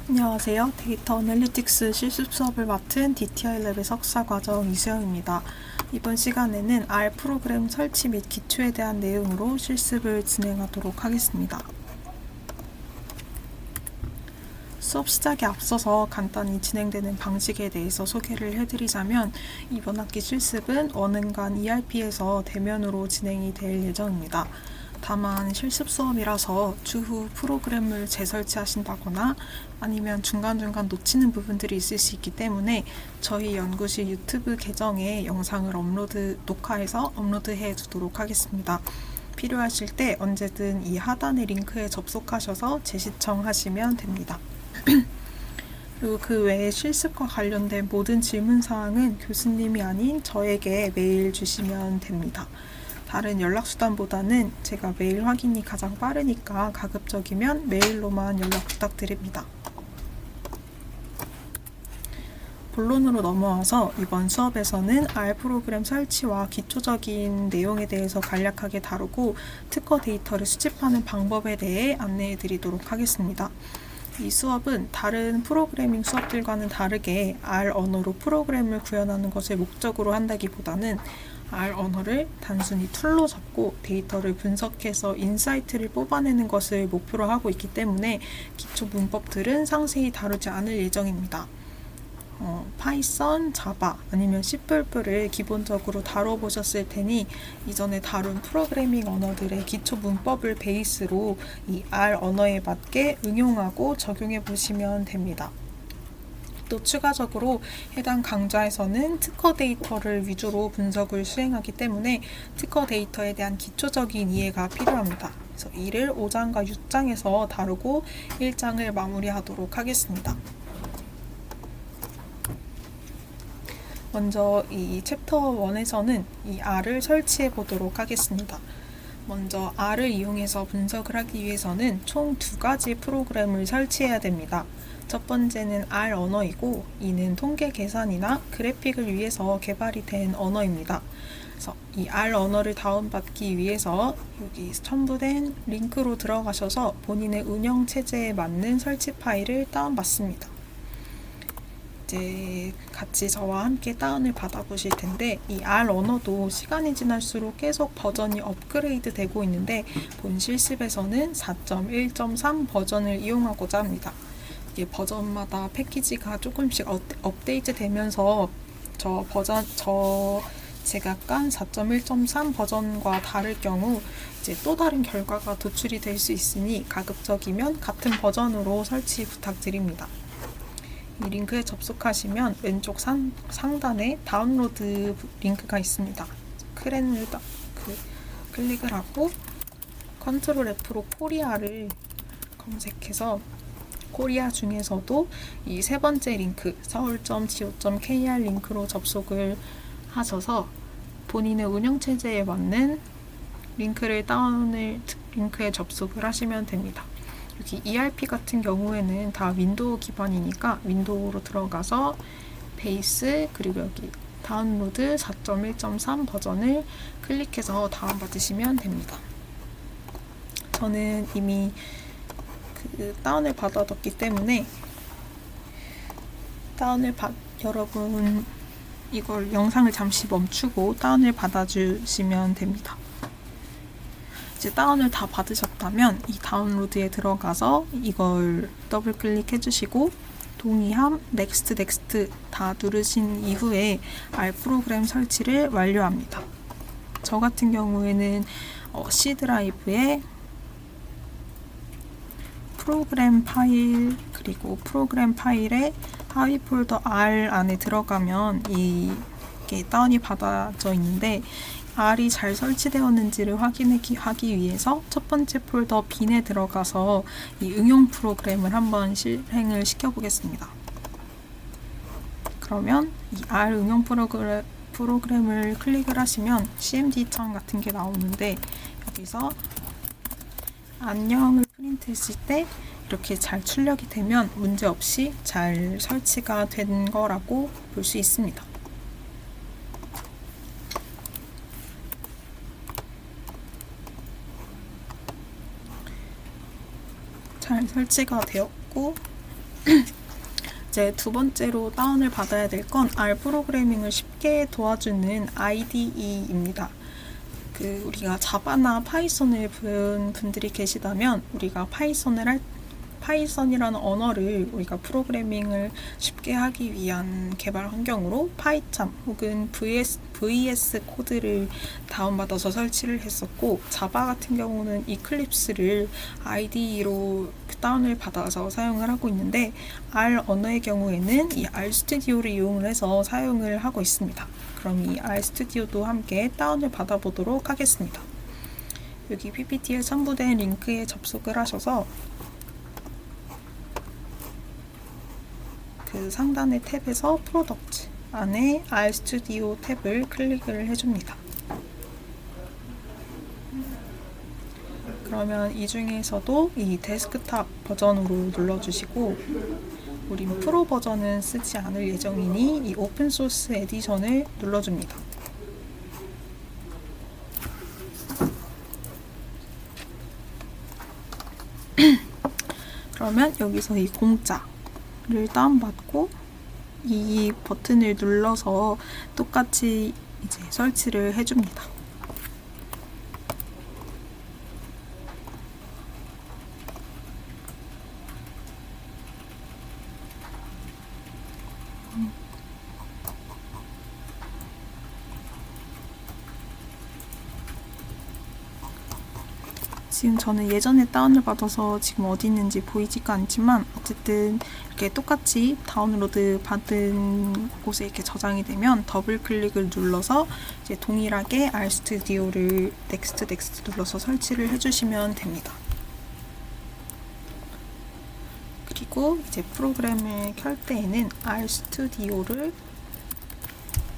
안녕하세요. 데이터 애널리틱스 실습 수업을 맡은 DTI랩의 석사과정 이수영입니다. 이번 시간에는 R 프로그램 설치 및 기초에 대한 내용으로 실습을 진행하도록 하겠습니다. 수업 시작에 앞서서 간단히 진행되는 방식에 대해서 소개를 해드리자면 이번 학기 실습은 원은간 ERP에서 대면으로 진행이 될 예정입니다. 다만 실습 수업이라서 추후 프로그램을 재설치하신다거나 아니면 중간중간 놓치는 부분들이 있을 수 있기 때문에 저희 연구실 유튜브 계정에 영상을 녹화해서 업로드해 두도록 하겠습니다. 필요하실 때 언제든 이 하단의 링크에 접속하셔서 재시청하시면 됩니다. 그리고 그 외에 실습과 관련된 모든 질문사항은 교수님이 아닌 저에게 메일 주시면 됩니다. 다른 연락수단보다는 제가 메일 확인이 가장 빠르니까 가급적이면 메일로만 연락 부탁드립니다. 본론으로 넘어와서 이번 수업에서는 R 프로그램 설치와 기초적인 내용에 대해서 간략하게 다루고 특허 데이터를 수집하는 방법에 대해 안내해 드리도록 하겠습니다. 이 수업은 다른 프로그래밍 수업들과는 다르게 R 언어로 프로그램을 구현하는 것을 목적으로 한다기보다는 R 언어를 단순히 툴로 잡고 데이터를 분석해서 인사이트를 뽑아내는 것을 목표로 하고 있기 때문에 기초 문법들은 상세히 다루지 않을 예정입니다. 파이썬, 자바 아니면 C++를 기본적으로 다뤄보셨을 테니 이전에 다룬 프로그래밍 언어들의 기초 문법을 베이스로 이 R 언어에 맞게 응용하고 적용해 보시면 됩니다. 또 추가적으로 해당 강좌에서는 특허 데이터를 위주로 분석을 수행하기 때문에 특허 데이터에 대한 기초적인 이해가 필요합니다. 그래서 이를 5장과 6장에서 다루고 1장을 마무리하도록 하겠습니다. 먼저 이 챕터 1에서는 이 R을 설치해 보도록 하겠습니다. 먼저 R을 이용해서 분석을 하기 위해서는 총 2가지 프로그램을 설치해야 됩니다. 첫 번째는 R 언어이고 이는 통계 계산이나 그래픽을 위해서 개발이 된 언어입니다. 그래서 이 R 언어를 다운받기 위해서 여기 첨부된 링크로 들어가셔서 본인의 운영 체제에 맞는 설치 파일을 다운받습니다. 이제 같이 저와 함께 다운을 받아보실 텐데 이 R 언어도 시간이 지날수록 계속 버전이 업그레이드 되고 있는데 본 실습에서는 4.1.3 버전을 이용하고자 합니다. 이게 버전마다 패키지가 조금씩 업데이트 되면서 제가 깐 4.1.3 버전과 다를 경우 이제 또 다른 결과가 도출이 될 수 있으니 가급적이면 같은 버전으로 설치 부탁드립니다. 이 링크에 접속하시면 왼쪽 상단에 다운로드 링크가 있습니다. 클릭을 하고 컨트롤 F로 코리아를 검색해서 코리아 중에서도 이 세 번째 링크 seoul.go.kr 링크로 접속을 하셔서 본인의 운영체제에 맞는 링크에 접속을 하시면 됩니다. 여기 ERP 같은 경우에는 다 윈도우 기반이니까 윈도우로 들어가서 베이스 그리고 여기 다운로드 4.1.3 버전을 클릭해서 다운받으시면 됩니다. 저는 이미 다운을 받아뒀기 때문에 여러분 이걸 영상을 잠시 멈추고 다운을 받아주시면 됩니다. 이제 다운을 다 받으셨다면 이 다운로드에 들어가서 이걸 더블 클릭해 주시고 동의함, 넥스트 다 누르신 이후에 R 프로그램 설치를 완료합니다. 저 같은 경우에는 C 드라이브에 프로그램 파일 그리고 프로그램 파일에 하위 폴더 R 안에 들어가면 이게 다운이 받아져 있는데 R이 잘 설치되었는지를 확인하기 위해서 첫 번째 폴더 bin에 들어가서 이 응용 프로그램을 한번 실행을 시켜보겠습니다. 그러면 이 R 응용 프로그램을 클릭을 하시면 CMD 창 같은 게 나오는데 여기서 안녕을 프린트했을 때 이렇게 잘 출력이 되면 문제없이 잘 설치가 된 거라고 볼 수 있습니다. 잘 설치가 되었고 이제 두 번째로 다운을 받아야 될 건 R 프로그래밍을 쉽게 도와주는 IDE입니다. 우리가 자바나 파이썬을 배운 분들이 계시다면 우리가 파이썬이라는 언어를 우리가 프로그래밍을 쉽게 하기 위한 개발 환경으로 파이참 혹은 VS 코드를 다운받아서 설치를 했었고, 자바 같은 경우는 이클립스를 IDE로 다운을 받아서 사용을 하고 있는데, R 언어의 경우에는 이 R 스튜디오를 이용을 해서 사용을 하고 있습니다. 그럼 이 R 스튜디오도 함께 다운을 받아보도록 하겠습니다. 여기 PPT에 첨부된 링크에 접속을 하셔서 상단의 탭에서 프로덕트 안에 R 스튜디오 탭을 클릭을 해줍니다. 그러면 이 중에서도 이 데스크탑 버전으로 눌러주시고, 우린 프로 버전은 쓰지 않을 예정이니 이 오픈소스 에디션을 눌러줍니다. 그러면 여기서 이 공짜를 다운받고 이 버튼을 눌러서 똑같이 이제 설치를 해줍니다. 지금 저는 예전에 다운을 받아서 지금 어디 있는지 보이지가 않지만, 어쨌든 이렇게 똑같이 다운로드 받은 곳에 이렇게 저장이 되면 더블 클릭을 눌러서 이제 동일하게 R 스튜디오를 넥스트 눌러서 설치를 해주시면 됩니다. 그리고 이제 프로그램을 켤 때에는 R 스튜디오를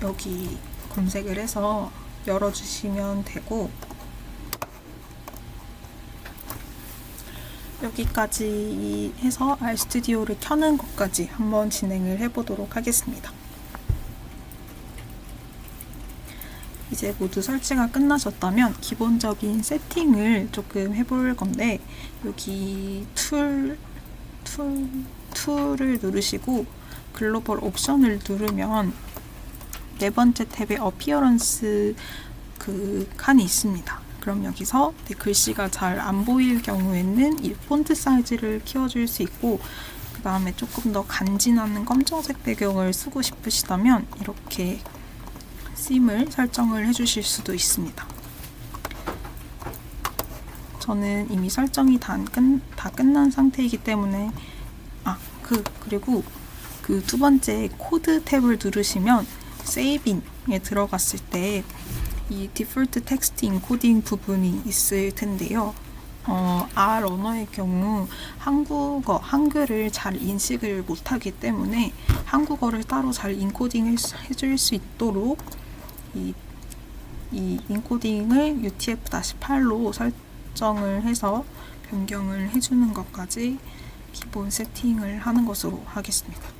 여기 검색을 해서 열어주시면 되고, 여기까지 해서 R 스튜디오를 켜는 것까지 한번 진행을 해보도록 하겠습니다. 이제 모두 설치가 끝나셨다면 기본적인 세팅을 조금 해볼 건데, 여기 툴을 누르시고 글로벌 옵션을 누르면 네 번째 탭에 어피어런스 칸이 있습니다. 그럼 여기서 글씨가 잘 안 보일 경우에는 이 폰트 사이즈를 키워줄 수 있고, 그 다음에 조금 더 간지나는 검정색 배경을 쓰고 싶으시다면 이렇게 심을 설정을 해주실 수도 있습니다. 저는 이미 설정이 다 끝난 상태이기 때문에 그리고 그 두 번째 코드 탭을 누르시면 세이빙에 들어갔을 때 이 디폴트 텍스트 인코딩 부분이 있을 텐데요. R 언어의 경우 한글을 잘 인식을 못하기 때문에 한국어를 따로 잘 인코딩을 해줄 수 있도록 이 인코딩을 UTF-8로 설정을 해서 변경을 해주는 것까지 기본 세팅을 하는 것으로 하겠습니다.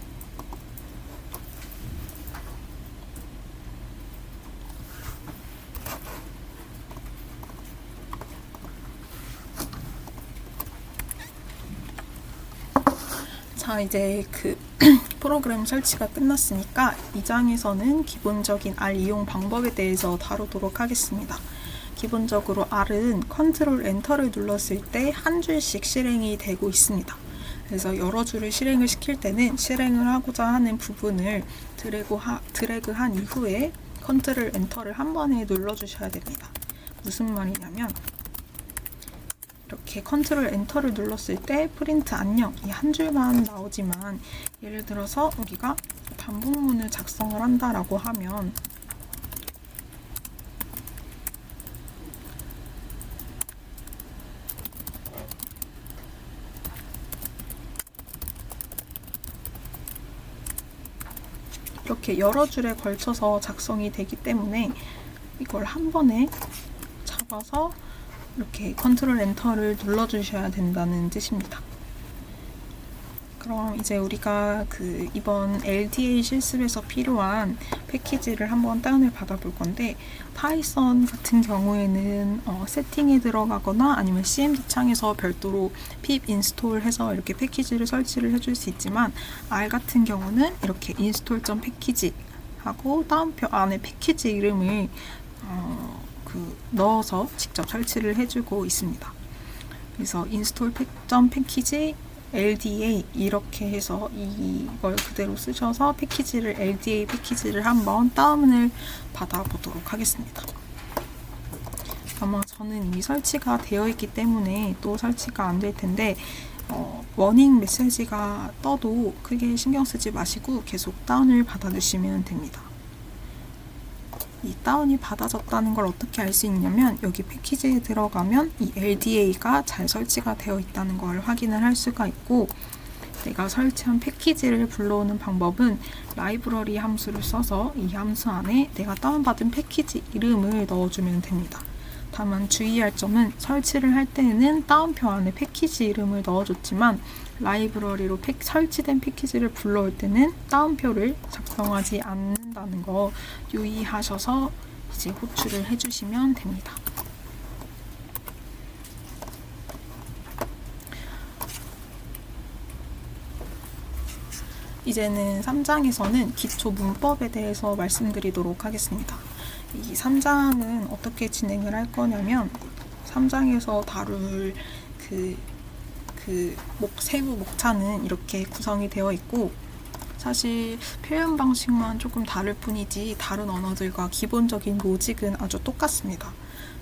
자, 이제 프로그램 설치가 끝났으니까 이 장에서는 기본적인 R 이용 방법에 대해서 다루도록 하겠습니다. 기본적으로 R은 컨트롤 엔터를 눌렀을 때 한 줄씩 실행이 되고 있습니다. 그래서 여러 줄을 실행을 시킬 때는 실행을 하고자 하는 부분을 드래그한 이후에 컨트롤 엔터를 한 번에 눌러주셔야 됩니다. 무슨 말이냐면, 이렇게 컨트롤 엔터를 눌렀을 때 프린트 안녕 이 한 줄만 나오지만, 예를 들어서 우리가 반복문을 작성을 한다라고 하면 이렇게 여러 줄에 걸쳐서 작성이 되기 때문에 이걸 한 번에 잡아서 이렇게 컨트롤 엔터를 눌러주셔야 된다는 뜻입니다. 그럼 이제 우리가 이번 LDA 실습에서 필요한 패키지를 한번 다운을 받아볼 건데, 파이썬 같은 경우에는 세팅에 들어가거나 아니면 CMD 창에서 별도로 pip 인스톨해서 이렇게 패키지를 설치를 해줄 수 있지만, R 같은 경우는 이렇게 install.package 하고 다운표 안에 패키지 이름을 넣어서 직접 설치를 해주고 있습니다. 그래서 install.package LDA 이렇게 해서 이걸 그대로 쓰셔서 패키지를 LDA 패키지를 한번 다운을 받아보도록 하겠습니다. 아마 저는 이미 설치가 되어 있기 때문에 또 설치가 안 될 텐데 워닝 메시지가 떠도 크게 신경 쓰지 마시고 계속 다운을 받아주시면 됩니다. 이 다운이 받아졌다는 걸 어떻게 알 수 있냐면, 여기 패키지에 들어가면 이 LDA가 잘 설치가 되어 있다는 걸 확인을 할 수가 있고, 내가 설치한 패키지를 불러오는 방법은 라이브러리 함수를 써서 이 함수 안에 내가 다운받은 패키지 이름을 넣어주면 됩니다. 다만 주의할 점은, 설치를 할 때에는 다운표 안에 패키지 이름을 넣어줬지만 라이브러리로 설치된 패키지를 불러올 때는 다운표를 작성하지 않는다는 거 유의하셔서 이제 호출을 해주시면 됩니다. 이제는 3장에서는 기초 문법에 대해서 말씀드리도록 하겠습니다. 이 3장은 어떻게 진행을 할 거냐면, 3장에서 다룰 세부 목차는 이렇게 구성이 되어 있고, 사실 표현 방식만 조금 다를 뿐이지 다른 언어들과 기본적인 로직은 아주 똑같습니다.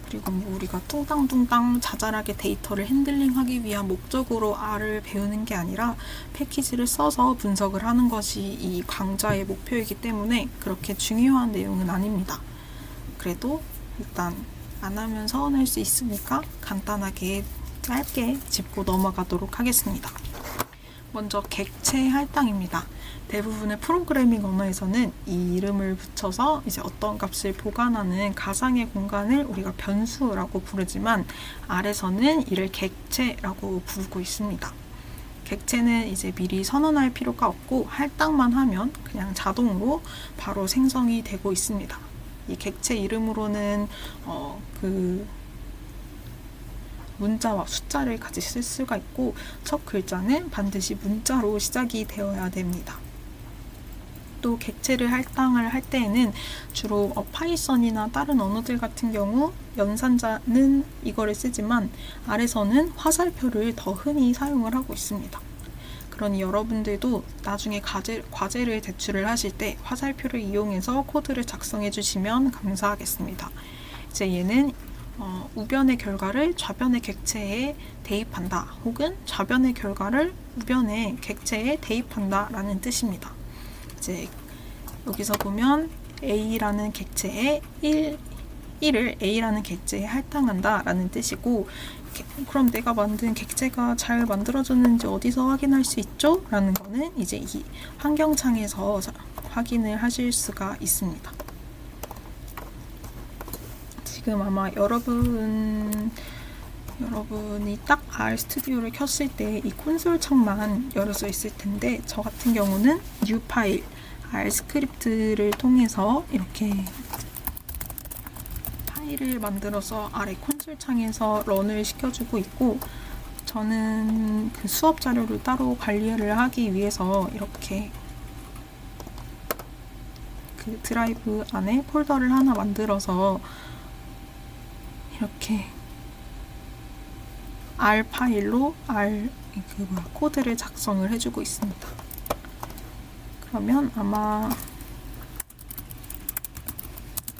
그리고 우리가 뚱땅뚱땅 자잘하게 데이터를 핸들링하기 위한 목적으로 R을 배우는 게 아니라 패키지를 써서 분석을 하는 것이 이 강좌의 목표이기 때문에 그렇게 중요한 내용은 아닙니다. 그래도 일단 안 하면 서운할 수 있으니까 간단하게 짧게 짚고 넘어가도록 하겠습니다. 먼저 객체 할당입니다. 대부분의 프로그래밍 언어에서는 이 이름을 붙여서 이제 어떤 값을 보관하는 가상의 공간을 우리가 변수라고 부르지만, R에서는 이를 객체라고 부르고 있습니다. 객체는 이제 미리 선언할 필요가 없고 할당만 하면 그냥 자동으로 바로 생성이 되고 있습니다. 이 객체 이름으로는 문자와 숫자를 같이 쓸 수가 있고, 첫 글자는 반드시 문자로 시작이 되어야 됩니다. 또 객체를 할당을 할 때에는 주로 파이썬이나 다른 언어들 같은 경우 연산자는 이거를 쓰지만, R에서는 화살표를 더 흔히 사용을 하고 있습니다. 그러니 여러분들도 나중에 과제를 제출을 하실 때 화살표를 이용해서 코드를 작성해 주시면 감사하겠습니다. 이제 얘는 우변의 결과를 좌변의 객체에 대입한다, 혹은 좌변의 결과를 우변의 객체에 대입한다 라는 뜻입니다. 이제 여기서 보면 A라는 객체에 1을 A라는 객체에 할당한다 라는 뜻이고, 그럼 내가 만든 객체가 잘 만들어졌는지 어디서 확인할 수 있죠? 라는 거는 이제 이 환경창에서 확인을 하실 수가 있습니다. 지금 아마 여러분이 딱 R 스튜디오를 켰을 때 이 콘솔 창만 열어져 있을 텐데, 저 같은 경우는 new 파일 R 스크립트를 통해서 이렇게 파일을 만들어서 아래 콘솔 창에서 런을 시켜주고 있고, 저는 그 수업 자료를 따로 관리를 하기 위해서 이렇게 그 드라이브 안에 폴더를 하나 만들어서 이렇게 R 파일로 코드를 작성을 해주고 있습니다. 그러면 아마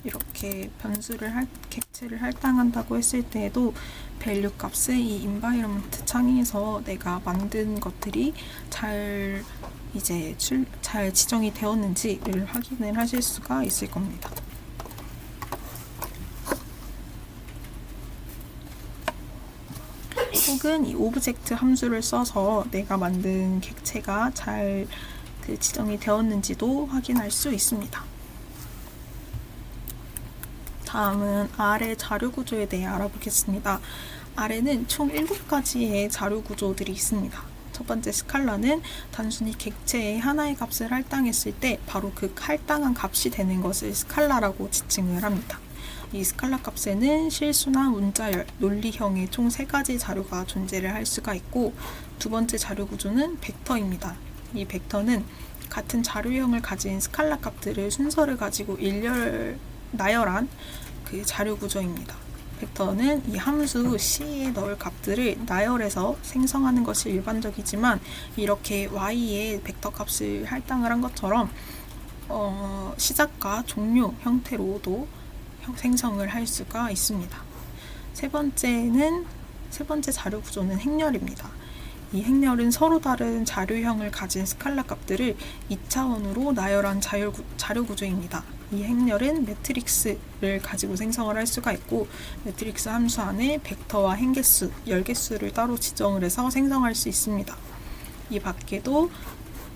이렇게 객체를 할당한다고 했을 때에도 밸류 값의 이 environment 창에서 내가 만든 것들이 잘 지정이 되었는지를 확인을 하실 수가 있을 겁니다. 혹은 이 오브젝트 함수를 써서 내가 만든 객체가 잘 지정이 되었는지도 확인할 수 있습니다. 다음은 R의 자료 구조에 대해 알아보겠습니다. R에는 총 7가지의 자료 구조들이 있습니다. 첫 번째 스칼라는 단순히 객체의 하나의 값을 할당했을 때 바로 그 할당한 값이 되는 것을 스칼라라고 지칭을 합니다. 이 스칼라 값에는 실수나 문자열, 논리형의 총 3가지 자료가 존재를 할 수가 있고, 두 번째 자료 구조는 벡터입니다. 이 벡터는 같은 자료형을 가진 스칼라 값들을 순서를 가지고 나열한 그 자료 구조입니다. 벡터는 이 함수 C에 넣을 값들을 나열해서 생성하는 것이 일반적이지만, 이렇게 Y의 벡터 값을 할당을 한 것처럼 시작과 종료 형태로도 생성을 할 수가 있습니다. 세 번째 자료 구조는 행렬입니다. 이 행렬은 서로 다른 자료형을 가진 스칼라 값들을 2차원으로 나열한 자료 구조입니다. 이 행렬은 매트릭스를 가지고 생성을 할 수가 있고, 매트릭스 함수 안에 벡터와 행개수, 열개수를 따로 지정을 해서 생성할 수 있습니다. 이 밖에도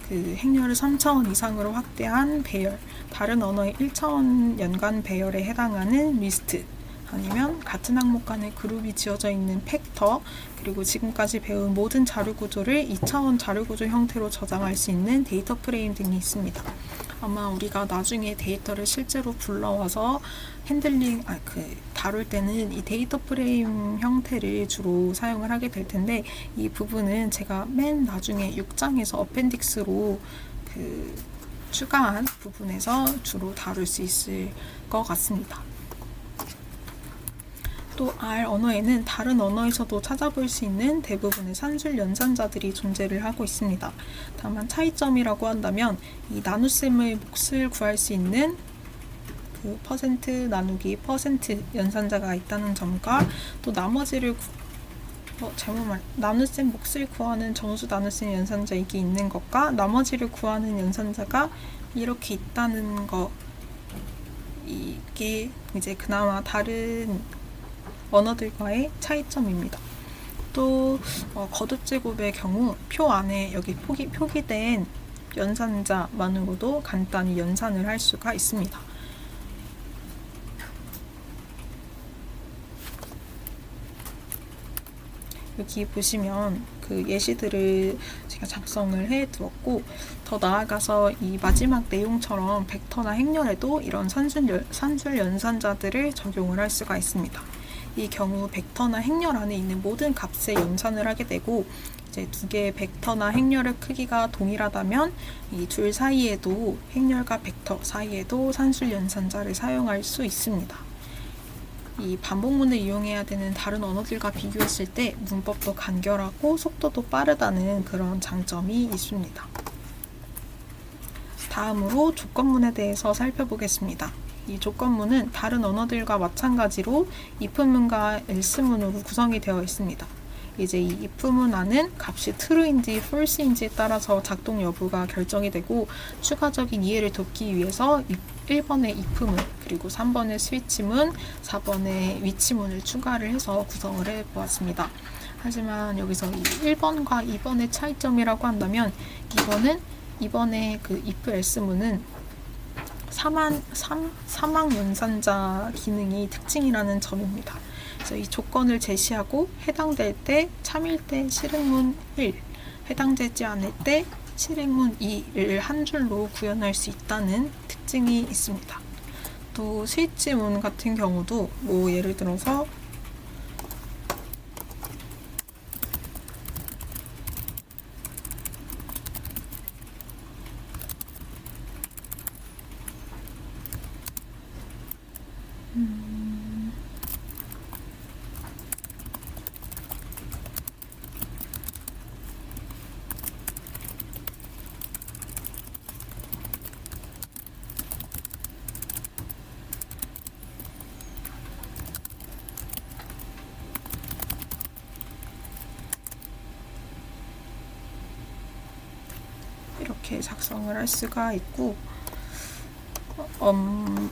그 행렬을 3차원 이상으로 확대한 배열, 다른 언어의 1차원 연관 배열에 해당하는 리스트, 아니면 같은 항목 간의 그룹이 지어져 있는 팩터, 그리고 지금까지 배운 모든 자료 구조를 2차원 자료 구조 형태로 저장할 수 있는 데이터 프레임 등이 있습니다. 아마 우리가 나중에 데이터를 실제로 불러와서 다룰 때는 이 데이터 프레임 형태를 주로 사용을 하게 될 텐데, 이 부분은 제가 맨 나중에 6장에서 어펜딕스로 추가한 부분에서 주로 다룰 수 있을 것 같습니다. 또 R 언어에는 다른 언어에서도 찾아볼 수 있는 대부분의 산술 연산자들이 존재를 하고 있습니다. 다만 차이점이라고 한다면 이 나눗셈의 몫을 구할 수 있는 그 퍼센트 나누기 퍼센트 연산자가 있다는 점과, 또 나머지를 나눗셈 몫을 구하는 정수 나눗셈 연산자 이게 있는 것과 나머지를 구하는 연산자가 이렇게 있다는 거, 이게 이제 그나마 다른 언어들과의 차이점입니다. 또 거듭 제곱의 경우 표 안에 여기 표기된 연산자만으로도 간단히 연산을 할 수가 있습니다. 여기 보시면 그 예시들을 제가 작성을 해 두었고, 더 나아가서 이 마지막 내용처럼 벡터나 행렬에도 이런 산술 연산자들을 적용을 할 수가 있습니다. 이 경우 벡터나 행렬 안에 있는 모든 값에 연산을 하게 되고, 이제 두 개의 벡터나 행렬의 크기가 동일하다면 이 둘 사이에도, 행렬과 벡터 사이에도 산술 연산자를 사용할 수 있습니다. 이 반복문을 이용해야 되는 다른 언어들과 비교했을 때 문법도 간결하고 속도도 빠르다는 그런 장점이 있습니다. 다음으로 조건문에 대해서 살펴보겠습니다. 이 조건문은 다른 언어들과 마찬가지로 if문과 else문으로 구성이 되어 있습니다. 이제 이 if문 안은 값이 true인지 false인지에 따라서 작동 여부가 결정이 되고, 추가적인 이해를 돕기 위해서 1번의 if문, 그리고 3번의 스위치문, 4번의 위치문을 추가를 해서 구성을 해보았습니다. 하지만 여기서 이 1번과 2번의 차이점이라고 한다면, 이번에 그 if else문은 사망 연산자 기능이 특징이라는 점입니다. 그래서 이 조건을 제시하고 해당될 때 참일 때 실행문 1, 해당되지 않을 때 실행문 2를 한 줄로 구현할 수 있다는 특징이 있습니다. 또 스위치문 같은 경우도 예를 들어서 이렇게 작성을 할 수가 있고,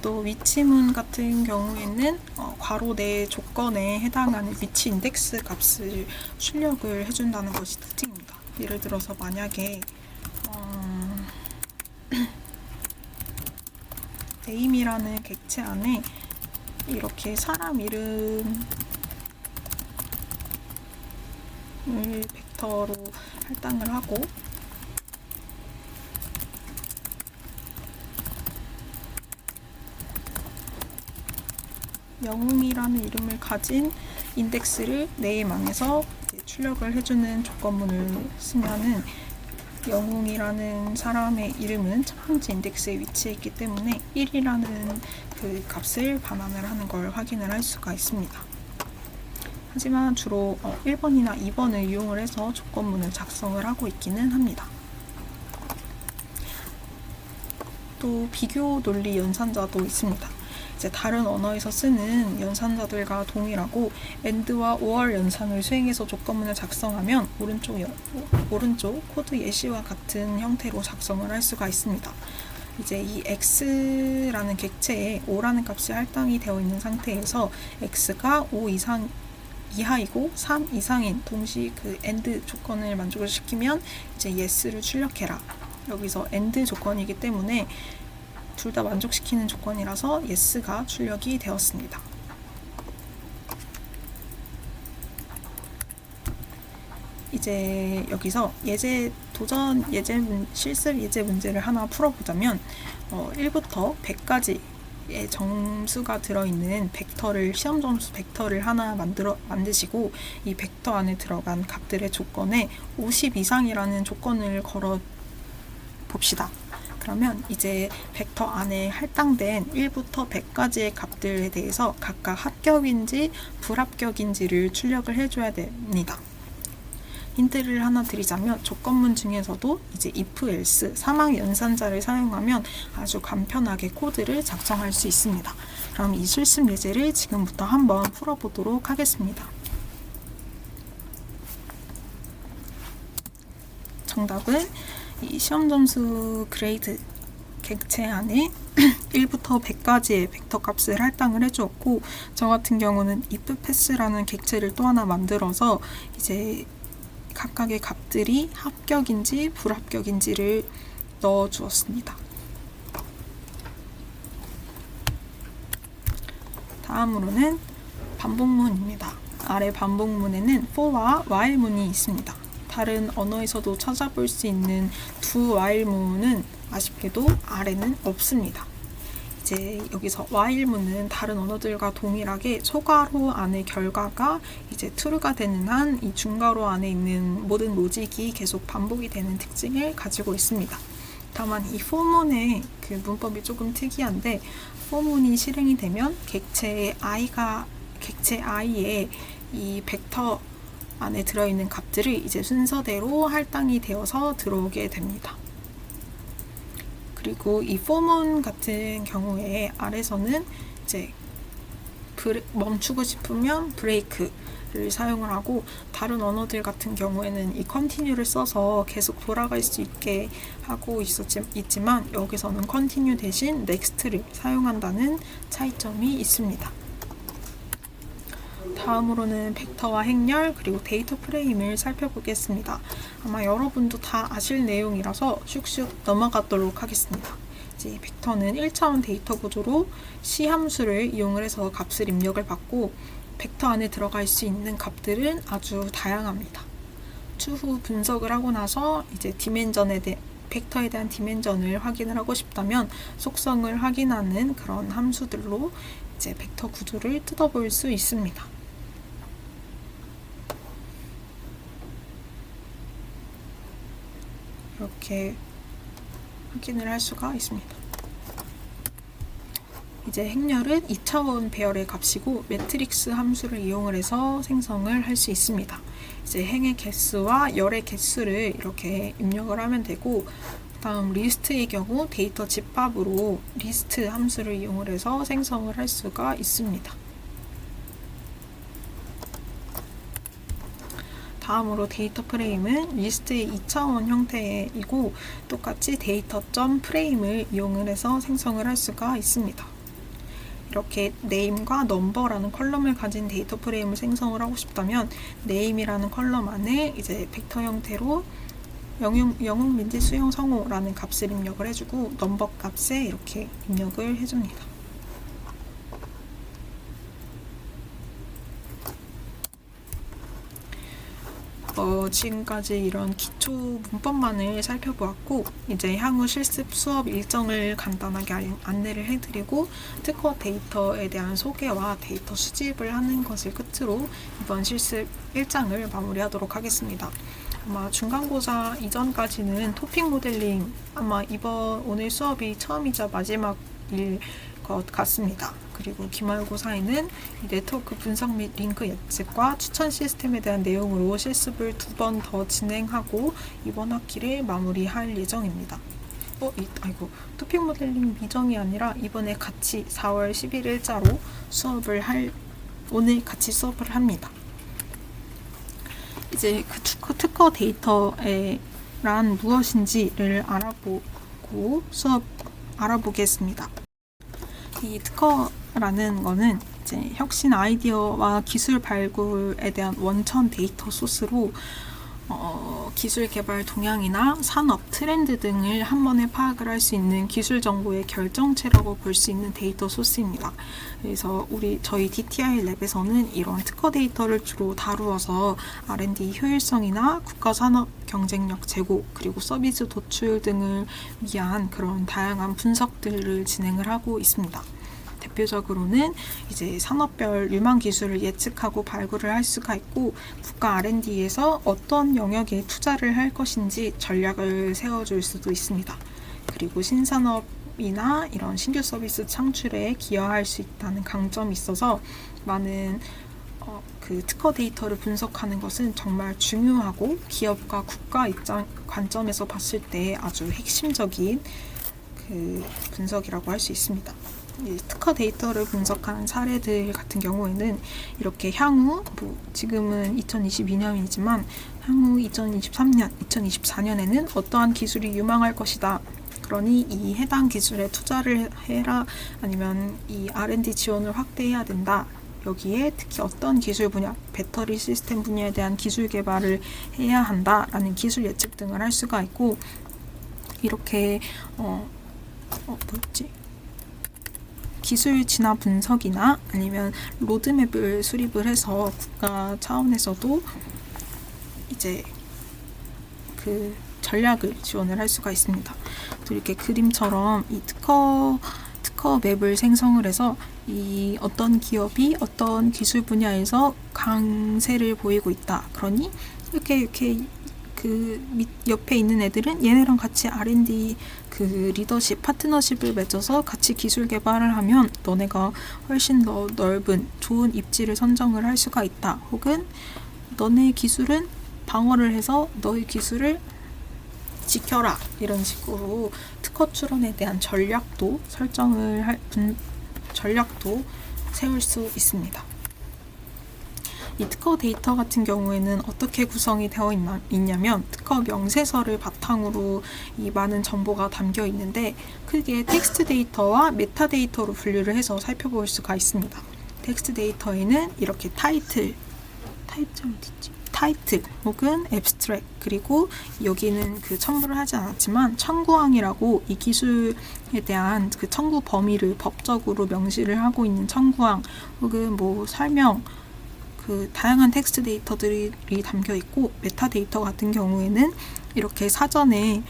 또 위치문 같은 경우에는 괄호 내 조건에 해당하는 위치 인덱스 값을 출력을 해준다는 것이 특징입니다. 예를 들어서 만약에 네임이라는 객체 안에 이렇게 사람 이름을 벡터로 할당을 하고, 영웅이라는 이름을 가진 인덱스를 네임망에서 출력을 해주는 조건문을 쓰면은, 영웅이라는 사람의 이름은 첫 번째 인덱스에 위치해 있기 때문에 1이라는 그 값을 반환을 하는 걸 확인을 할 수가 있습니다. 하지만 주로 1번이나 2번을 이용을 해서 조건문을 작성을 하고 있기는 합니다. 또 비교 논리 연산자도 있습니다. 이제 다른 언어에서 쓰는 연산자들과 동일하고 AND와 OR 연산을 수행해서 조건문을 작성하면 오른쪽 코드 예시와 같은 형태로 작성을 할 수가 있습니다. 이제 이 x라는 객체에 5라는 값이 할당이 되어 있는 상태에서 x가 5 이하이고 3 이상인 동시 그 AND 조건을 만족을 시키면 이제 yes를 출력해라. 여기서 AND 조건이기 때문에 둘 다 만족시키는 조건이라서 yes가 출력이 되었습니다. 이제 여기서 실습 예제 문제를 하나 풀어보자면 1부터 100까지의 점수가 들어있는 시험 점수 벡터를 하나 만드시고 이 벡터 안에 들어간 값들의 조건에 50 이상이라는 조건을 걸어 봅시다. 그러면 이제 벡터 안에 할당된 1부터 100까지의 값들에 대해서 각각 합격인지 불합격인지를 출력을 해줘야 됩니다. 힌트를 하나 드리자면 조건문 중에서도 이제 if, else, 사막 연산자를 사용하면 아주 간편하게 코드를 작성할 수 있습니다. 그럼 이 실습 예제를 지금부터 한번 풀어보도록 하겠습니다. 정답은 이 시험 점수 그레이드 객체 안에 1부터 100까지의 벡터 값을 할당을 해주었고, 저 같은 경우는 if pass라는 객체를 또 하나 만들어서 이제 각각의 값들이 합격인지 불합격인지를 넣어 주었습니다. 다음으로는 반복문입니다. 아래 반복문에는 for와 while문이 있습니다. 다른 언어에서도 찾아볼 수 있는 두 while문은 아쉽게도 아래는 없습니다. 이제 여기서 while문은 다른 언어들과 동일하게 초괄호 안의 결과가 이제 true가 되는 한 이 중괄호 안에 있는 모든 로직이 계속 반복이 되는 특징을 가지고 있습니다. 다만 이 for문의 그 문법이 조금 특이한데, for문이 실행이 되면 객체 i에 이 벡터 안에 들어있는 값들이 이제 순서대로 할당이 되어서 들어오게 됩니다. 그리고 이 for문 같은 경우에 아래서는 이제 멈추고 싶으면 브레이크를 사용을 하고, 다른 언어들 같은 경우에는 이 continue를 써서 계속 돌아갈 수 있게 하고 있지만 여기서는 continue 대신 next를 사용한다는 차이점이 있습니다. 다음으로는 벡터와 행렬 그리고 데이터 프레임을 살펴보겠습니다. 아마 여러분도 다 아실 내용이라서 슉슉 넘어가도록 하겠습니다. 이제 벡터는 1차원 데이터 구조로 C 함수를 이용을 해서 값을 입력을 받고, 벡터 안에 들어갈 수 있는 값들은 아주 다양합니다. 추후 분석을 하고 나서 이제 벡터에 대한 디멘전을 확인을 하고 싶다면 속성을 확인하는 그런 함수들로 이제 벡터 구조를 뜯어볼 수 있습니다. 이렇게 확인을 할 수가 있습니다. 이제 행렬은 2차원 배열의 값이고 매트릭스 함수를 이용을 해서 생성을 할 수 있습니다. 이제 행의 개수와 열의 개수를 이렇게 입력을 하면 되고, 다음 리스트의 경우 데이터 집합으로 리스트 함수를 이용을 해서 생성을 할 수가 있습니다. 다음으로 데이터 프레임은 리스트의 2차원 형태이고, 똑같이 데이터.프레임을 이용을 해서 생성을 할 수가 있습니다. 이렇게 name과 number라는 컬럼을 가진 데이터 프레임을 생성을 하고 싶다면 name이라는 컬럼 안에 이제 벡터 형태로 영웅, 민지, 수영, 성호라는 값을 입력을 해주고 number 값에 이렇게 입력을 해줍니다. 지금까지 이런 기초 문법만을 살펴보았고, 이제 향후 실습 수업 일정을 간단하게 안내를 해드리고 특허 데이터에 대한 소개와 데이터 수집을 하는 것을 끝으로 이번 실습 일정을 마무리하도록 하겠습니다. 아마 중간고사 이전까지는 토픽 모델링, 아마 오늘 수업이 처음이자 마지막일 것 같습니다. 그리고 기말고사에는 이 네트워크 분석 및 링크 예측과 추천 시스템에 대한 내용으로 실습을 2번 더 진행하고 이번 학기를 마무리할 예정입니다. 아이고, 토픽 모델링 미정이 아니라 이번에 같이 4월 11일자로 오늘 같이 수업을 합니다. 이제 그 특허 데이터란 무엇인지를 알아보겠습니다. 이 특허라는 거는 이제 혁신 아이디어와 기술 발굴에 대한 원천 데이터 소스로 기술 개발 동향이나 산업 트렌드 등을 한 번에 파악을 할 수 있는 기술 정보의 결정체라고 볼 수 있는 데이터 소스입니다. 그래서 저희 DTI 랩에서는 이런 특허 데이터를 주로 다루어서 R&D 효율성이나 국가 산업 경쟁력 제고, 그리고 서비스 도출 등을 위한 그런 다양한 분석들을 진행을 하고 있습니다. 대표적으로는 이제 산업별 유망 기술을 예측하고 발굴을 할 수가 있고, 국가 R&D에서 어떤 영역에 투자를 할 것인지 전략을 세워줄 수도 있습니다. 그리고 신산업이나 이런 신규 서비스 창출에 기여할 수 있다는 강점이 있어서 많은 그 특허 데이터를 분석하는 것은 정말 중요하고 기업과 국가 관점에서 봤을 때 아주 핵심적인 그 분석이라고 할 수 있습니다. 이 특허 데이터를 분석한 사례들 같은 경우에는 이렇게 향후 지금은 2022년이지만 향후 2023년, 2024년에는 어떠한 기술이 유망할 것이다. 그러니 이 해당 기술에 투자를 해라, 아니면 이 R&D 지원을 확대해야 된다. 여기에 특히 어떤 기술 분야, 배터리 시스템 분야에 대한 기술 개발을 해야 한다라는 기술 예측 등을 할 수가 있고, 이렇게 기술 진화 분석이나 아니면 로드맵을 수립을 해서 국가 차원에서도 이제 그 전략을 지원을 할 수가 있습니다. 또 이렇게 그림처럼 이 특허 맵을 생성을 해서 이 어떤 기업이 어떤 기술 분야에서 강세를 보이고 있다. 그러니 이렇게 그 옆에 있는 애들은 얘네랑 같이 R&D 그 리더십, 파트너십을 맺어서 같이 기술 개발을 하면 너네가 훨씬 더 넓은 좋은 입지를 선정을 할 수가 있다. 혹은 너네 기술은 방어를 해서 너의 기술을 지켜라. 이런 식으로 특허 출원에 대한 전략도 세울 수 있습니다. 이 특허 데이터 같은 경우에는 어떻게 구성이 되어 있냐면 특허 명세서를 바탕으로 이 많은 정보가 담겨 있는데 크게 텍스트 데이터와 메타 데이터로 분류를 해서 살펴볼 수가 있습니다. 텍스트 데이터에는 이렇게 타이틀 혹은 앱스트랙, 그리고 여기는 그 첨부를 하지 않았지만 청구항이라고 이 기술에 대한 그 청구 범위를 법적으로 명시를 하고 있는 청구항, 혹은 설명, 그 다양한 텍스트 데이터들이 담겨 있고, 메타 데이터 같은 경우에는 이렇게 사전에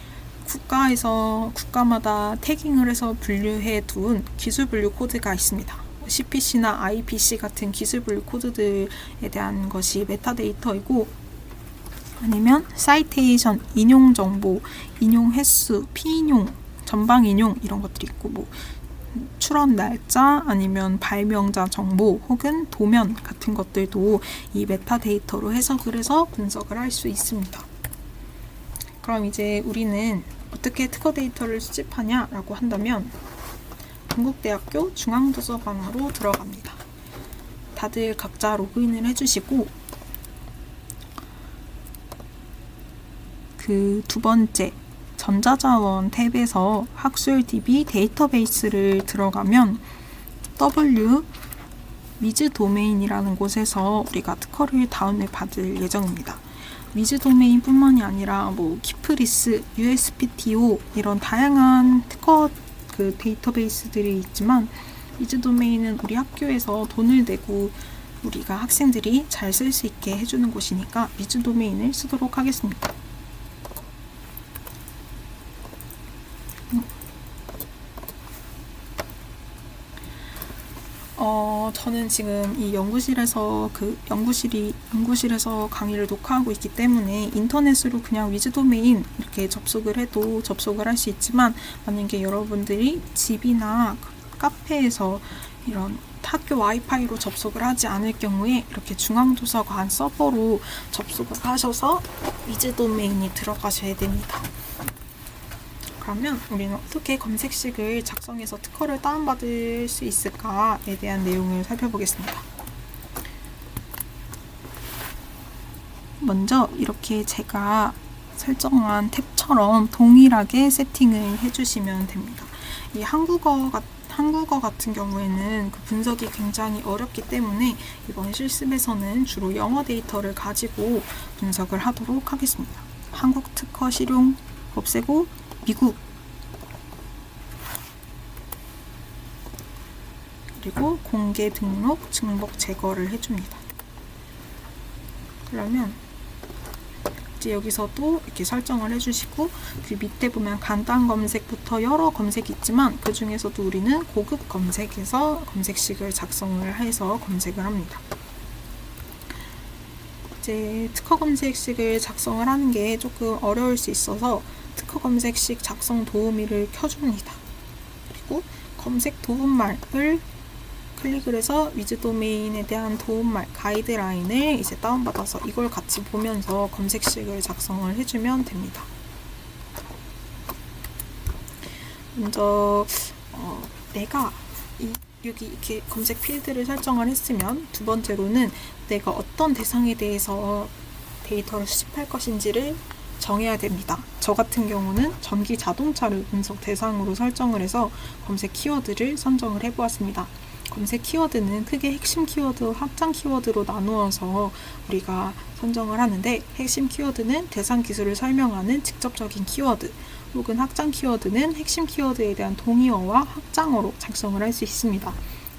국가마다 태깅을 해서 분류해 둔 기술 분류 코드가 있습니다. CPC나 IPC 같은 기술 분류 코드들에 대한 것이 메타 데이터이고, 아니면 사이테이션, 인용 정보, 인용 횟수, 피인용, 전방 인용 이런 것들이 있고, 출원 날짜, 아니면 발명자 정보, 혹은 도면 같은 것들도 이 메타 데이터로 해석을 해서 분석을 할 수 있습니다. 그럼 이제 우리는 어떻게 특허 데이터를 수집하냐라고 한다면 동국대학교 중앙도서관으로 들어갑니다. 다들 각자 로그인을 해주시고 그 두 번째 전자자원 탭에서 학술 DB 데이터베이스를 들어가면 W 위즈 도메인이라는 곳에서 우리가 특허를 다운을 받을 예정입니다. 위즈 도메인 뿐만이 아니라 키프리스, USPTO 이런 다양한 특허 그 데이터베이스들이 있지만 위즈 도메인은 우리 학교에서 돈을 내고 우리가 학생들이 잘 쓸 수 있게 해주는 곳이니까 위즈 도메인을 쓰도록 하겠습니다. 저는 지금 이 연구실에서 연구실에서 강의를 녹화하고 있기 때문에 인터넷으로 그냥 위즈 도메인 이렇게 접속을 해도 접속을 할 수 있지만, 만약에 여러분들이 집이나 카페에서 이런 학교 와이파이로 접속을 하지 않을 경우에 이렇게 중앙도서관 서버로 접속을 하셔서 위즈 도메인이 들어가셔야 됩니다. 그러면 우리는 어떻게 검색식을 작성해서 특허를 다운받을 수 있을까에 대한 내용을 살펴보겠습니다. 먼저 이렇게 제가 설정한 탭처럼 동일하게 세팅을 해주시면 됩니다. 이 한국어 같은 경우에는 그 분석이 굉장히 어렵기 때문에 이번 실습에서는 주로 영어 데이터를 가지고 분석을 하도록 하겠습니다. 한국 특허 실용 없애고 미국, 그리고 공개 등록 증복 제거를 해줍니다. 그러면 이제 여기서도 이렇게 설정을 해주시고, 그 밑에 보면 간단 검색부터 여러 검색이 있지만 그 중에서도 우리는 고급 검색에서 검색식을 작성을 해서 검색을 합니다. 이제 특허 검색식을 작성을 하는 게 조금 어려울 수 있어서 특허 검색식 작성 도우미를 켜줍니다. 그리고 검색 도움말을 클릭을 해서 위즈 도메인에 대한 도움말 가이드라인을 이제 다운받아서 이걸 같이 보면서 검색식을 작성을 해주면 됩니다. 먼저 내가 여기 이렇게 검색 필드를 설정을 했으면, 두 번째로는 내가 어떤 대상에 대해서 데이터를 수집할 것인지를 정해야 됩니다. 저 같은 경우는 전기 자동차를 분석 대상으로 설정을 해서 검색 키워드를 선정을 해보았습니다. 검색 키워드는 크게 핵심 키워드, 확장 키워드로 나누어서 우리가 선정을 하는데, 핵심 키워드는 대상 기술을 설명하는 직접적인 키워드, 혹은 확장 키워드는 핵심 키워드에 대한 동의어와 확장어로 작성을 할 수 있습니다.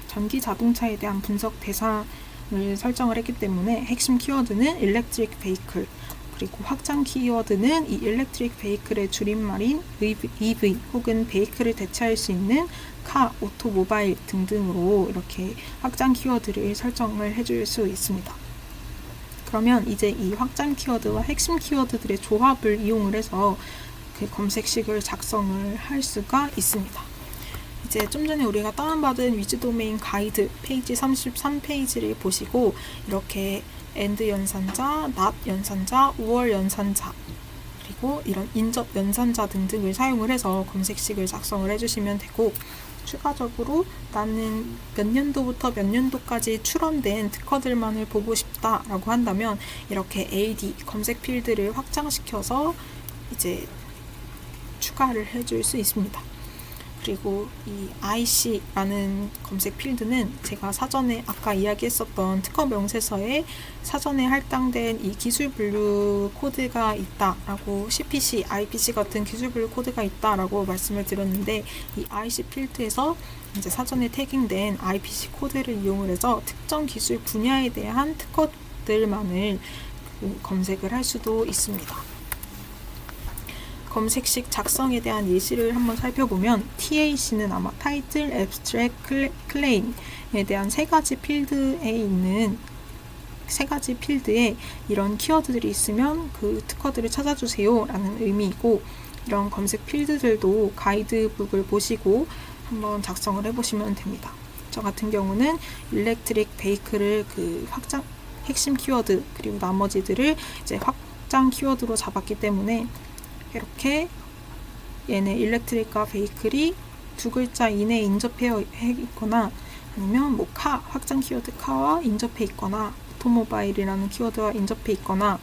전기 자동차에 대한 분석 대상을 설정을 했기 때문에 핵심 키워드는 Electric Vehicle, 그리고 확장 키워드는 이 Electric Vehicle의 줄임말인 EV 혹은 베이클을 대체할 수 있는 카, 오토모바일 등등으로 이렇게 확장 키워드를 설정을 해줄 수 있습니다. 그러면 이제 이 확장 키워드와 핵심 키워드들의 조합을 이용을 해서 그 검색식을 작성을 할 수가 있습니다. 이제 좀 전에 우리가 다운받은 위즈 도메인 가이드 페이지 33페이지를 보시고, 이렇게 and 연산자, not 연산자, or 연산자, 그리고 이런 인접 연산자 등등을 사용을 해서 검색식을 작성을 해주시면 되고, 추가적으로 나는 몇 년도부터 몇 년도까지 출원된 특허들만을 보고 싶다라고 한다면 이렇게 AD 검색 필드를 확장시켜서 이제 추가를 해줄 수 있습니다. 그리고 이 IC라는 검색 필드는 제가 사전에 아까 이야기했었던 특허 명세서에 사전에 할당된 이 기술 분류 코드가 있다라고, CPC, IPC 같은 기술 분류 코드가 있다라고 말씀을 드렸는데, 이 IC 필드에서 이제 사전에 태깅된 IPC 코드를 이용을 해서 특정 기술 분야에 대한 특허들만을 검색을 할 수도 있습니다. 검색식 작성에 대한 예시를 한번 살펴보면, TAC는 아마 타이틀, 앱스트랙트, 클레임에 대한 세 가지 필드에 이런 키워드들이 있으면 그 특허들을 찾아주세요 라는 의미이고, 이런 검색 필드들도 가이드북을 보시고 한번 작성을 해보시면 됩니다. 저 같은 경우는 일렉트릭 베이크를 그 핵심 키워드, 그리고 나머지들을 이제 확장 키워드로 잡았기 때문에 이렇게 얘네 일렉트릭과 베이클이 두 글자 이내에 인접해 있거나, 아니면 뭐 확장 키워드 카와 인접해 있거나, 오토모바일이라는 키워드와 인접해 있거나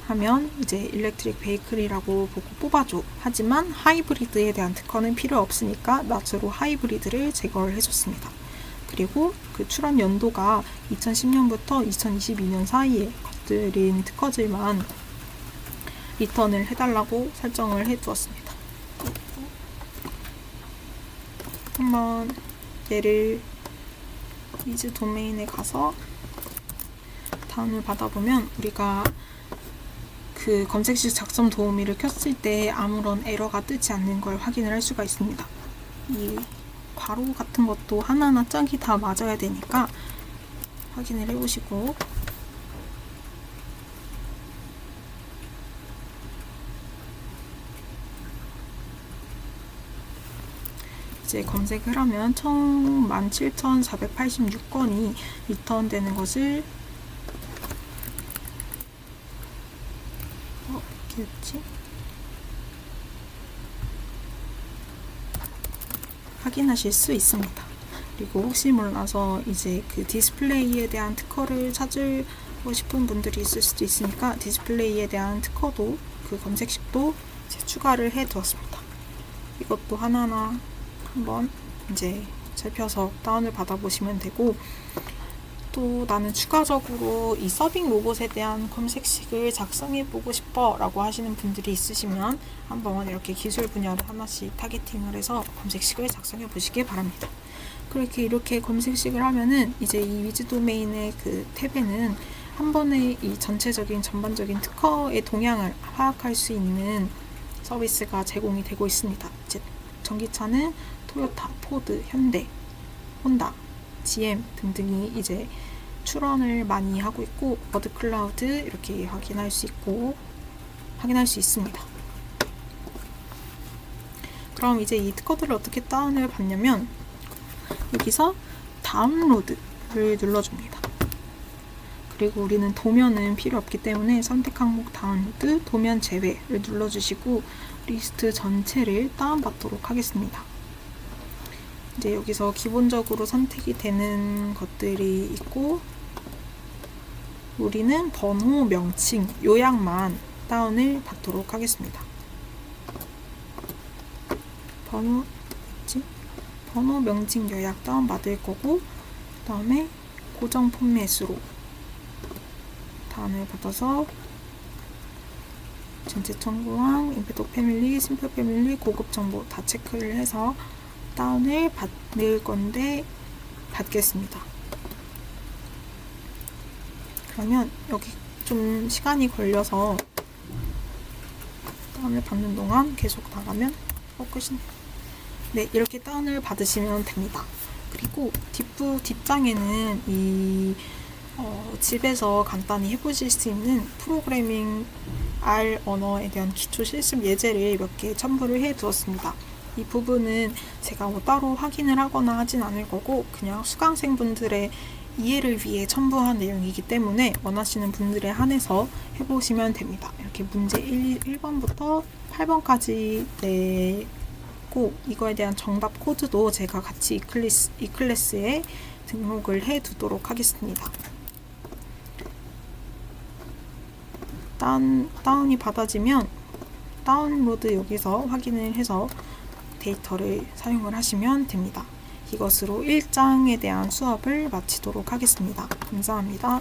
하면 이제 일렉트릭 베이클이라고 보고 뽑아줘. 하지만 하이브리드에 대한 특허는 필요 없으니까 낫으로 하이브리드를 제거를 해줬습니다. 그리고 그 출원 연도가 2010년부터 2022년 사이에 것들인 특허들만 리턴을 해달라고 설정을 해두었습니다. 한번 얘를 위즈 도메인에 가서 다운을 받아보면 우리가 그 검색식 작성 도우미를 켰을 때 아무런 에러가 뜨지 않는 걸 확인을 할 수가 있습니다. 이 괄호 같은 것도 하나하나 짝이 다 맞아야 되니까 확인을 해보시고, 이제 검색을 하면 총 17,486건이 리턴되는 것을 어떻게 확인하실 수 있습니다. 그리고 혹시 몰라서 이제 그 디스플레이에 대한 특허를 찾고 싶은 분들이 있을 수도 있으니까 디스플레이에 대한 특허도 그 검색식도 이제 추가를 해 두었습니다. 이것도 하나하나 한번 이제 살펴서 다운을 받아보시면 되고, 또 나는 추가적으로 이 서빙 로봇에 대한 검색식을 작성해 보고 싶어 라고 하시는 분들이 있으시면 한번 이렇게 기술 분야를 하나씩 타겟팅을 해서 검색식을 작성해 보시기 바랍니다. 그렇게 이렇게 검색식을 하면은 이제 이 위즈 도메인의 그 탭에는 한 번에 이 전체적인 전반적인 특허의 동향을 파악할 수 있는 서비스가 제공이 되고 있습니다. 이제 전기차는 토요타, 포드, 현대, 혼다, GM 등등이 이제 출원을 많이 하고 있고, 워드클라우드 이렇게 확인할 수 있습니다. 그럼 이제 이 특허들을 어떻게 다운을 받냐면 여기서 다운로드를 눌러줍니다. 그리고 우리는 도면은 필요 없기 때문에 선택 항목 다운로드, 도면 제외를 눌러주시고 리스트 전체를 다운받도록 하겠습니다. 이제 여기서 기본적으로 선택이 되는 것들이 있고, 우리는 번호, 명칭, 요약만 다운을 받도록 하겠습니다. 번호, 명칭, 요약 다운 받을 거고, 그 다음에 고정 포맷으로 다운을 받아서 전체 청구항, 임팩트 패밀리, 심플 패밀리, 고급 정보 다 체크를 해서 다운을 받을 건데 받겠습니다. 그러면 여기 좀 시간이 걸려서 다운을 받는 동안 계속 나가면 끝이네요. 네, 이렇게 다운을 받으시면 됩니다. 그리고 뒷장에는 이 집에서 간단히 해보실 수 있는 프로그래밍 R 언어에 대한 기초 실습 예제를 몇 개 첨부를 해 두었습니다. 이 부분은 제가 뭐 따로 확인을 하거나 하진 않을 거고 그냥 수강생분들의 이해를 위해 첨부한 내용이기 때문에 원하시는 분들에 한해서 해보시면 됩니다. 이렇게 문제 1번부터 8번까지 내고 이거에 대한 정답 코드도 제가 같이 이클래스에 등록을 해 두도록 하겠습니다. 다운이 받아지면 다운로드 여기서 확인을 해서 데이터를 사용을 하시면 됩니다. 이것으로 1장에 대한 수업을 마치도록 하겠습니다. 감사합니다.